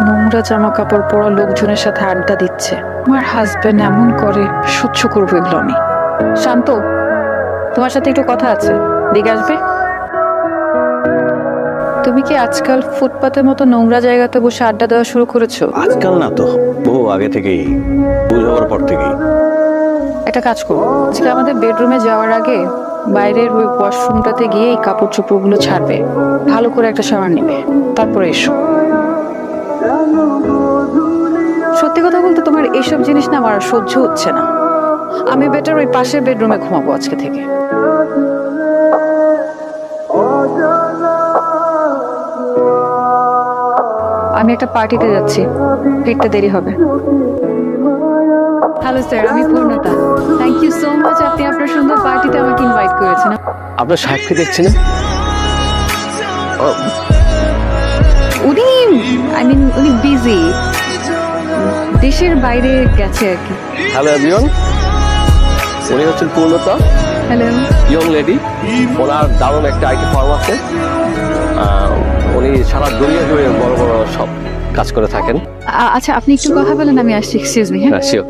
নোংরা জামা কাপড় পরা লোকজনের সাথে আড্ডা দিচ্ছে। আমার হাজবেন্ড এমন করে, সহ্য করবো এগুলো আমি। শান্ত, তোমার সাথে একটু কথা আছে, দিকে আসবে? তুমি কি আজকাল ফুটপাতের মতো নোংরা জায়গাতে বসে আড্ডা দেওয়া শুরু করেছো? আজকাল না তো, বহু আগে থেকেই, বুঝ হওয়ার পর থেকেই। একটা কাজ করবো, আজকে আমাদের বেডরুমে যাওয়ার আগে বাইরের ওই ওয়াশরুমটাতে গিয়ে এই কাপড় চোপড়গুলো ছাড়বে, ভালো করে একটা শাওয়ার নেবে, তারপরে এসো। সত্যি কথা বলতে তোমার এইসব জিনিস না আমার সহ্য হচ্ছে না। আমি বেটার ওই পাশের বেডরুমে ঘুমাবো আজকে থেকে। আমি একটা পার্টিতে যাচ্ছি, ফিরতে দেরি হবে। হ্যালো স্যার, আমি পূর্ণতা। থ্যাংক ইউ সো মাচ, আপনি আপনার সুন্দর পার্টিতে আমাকে ইনভাইট করেছেন। আপনার সাহেবকে দেখছি না? উনি বিজি, দেশের বাইরে গেছে আর কি। হ্যালো এভরিওয়ান, উনি হচ্ছেন পূর্ণতা। হ্যালো। ইয়ং লেডি, ওনার দারুণ একটা আইটি ফার্ম আছে। উনি সারা দুনিয়া জুড়ে বড় বড় সব কাজ করে থাকেন। আচ্ছা, আপনি একটু কথা বলেন, আমি আসছি। Excuse me. হ্যাঁ, শিওর।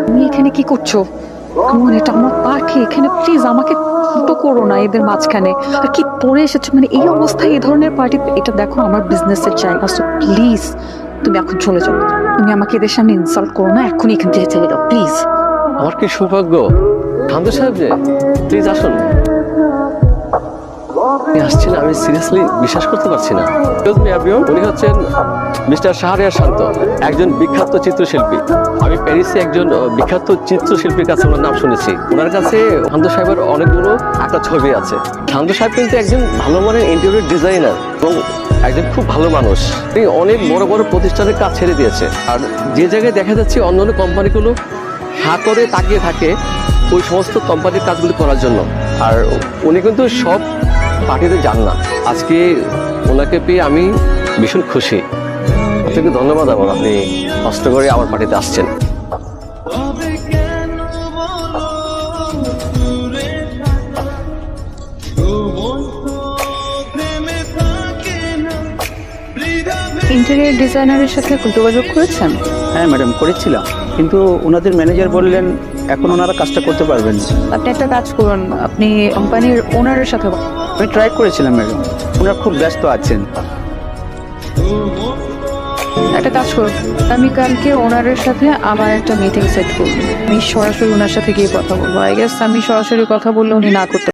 তুমি এখানে কি করছো? এটা আমার পার্টি, এখানে প্লিজ আমাকে ছোট করো না এদের মাঝখানে। আর কি পরে এসেছো, মানে এই অবস্থায় এই ধরনের পার্টি? এটা দেখো আমার বিজনেসের জায়গা, সো প্লিজ তুমি এখন চলে যাও। তুমি আমাকে এদের সামনে ইনসাল্ট করো না, এখনই এখান থেকে চলে যাও প্লিজ। আমার কি সৌভাগ্য, খান্দু সাহেব যে, প্লিজ আসুন। আসছেন, আমি সিরিয়াসলি বিশ্বাস করতে পারছি না। উনি হচ্ছেন মিস্টার শাহরিয়ার শান্ত, একজন বিখ্যাত চিত্রশিল্পী। আমি প্যারিসে একজন বিখ্যাত চিত্রশিল্পীর কাছে ওনার নাম শুনেছি। ওনার কাছে খান্দু সাহেবের অনেকগুলো একটা ছবি আছে। খান্দু সাহেব কিন্তু একজন ভালো মানের ইন্টেরিয়র ডিজাইনার এবং একজন খুব ভালো মানুষ। তিনি অনেক বড় বড় প্রতিষ্ঠানের কাজ ছেড়ে দিয়েছে। আর যে জায়গায় দেখা যাচ্ছে অন্যান্য কোম্পানিগুলো হাত করে তাকিয়ে থাকে ওই সমস্ত কোম্পানির কাজগুলি করার জন্য, আর উনি কিন্তু সব পার্টিতে যান না। আজকে ওনাকে পেয়ে আমি ভীষণ খুশি। আপনাকে ধন্যবাদ। আমার আপনি কষ্ট করে আমার পার্টিতে আসছেন। ইন্টেরিয়র ডিজাইনারের সাথে যোগাযোগ করেছেন? হ্যাঁ ম্যাডাম, করেছিলাম, কিন্তু ওনাদের ম্যানেজার বললেন এখন ওনারা কাজটা করতে পারবেন না। আপনি একটা কাজ করুন, আপনি কোম্পানির ওনারের সাথে। আমি ট্রাই করেছিলাম ম্যাডাম, ওনারা খুব ব্যস্ত আছেন। একটা কাজ করুন, আমি কালকে ওনারের সাথে আমার একটা মিটিং সেট করবো। আমি সরাসরি ওনার সাথে গিয়ে কথা বলবো। আই গেস আমি সরাসরি কথা বললে উনি না করতে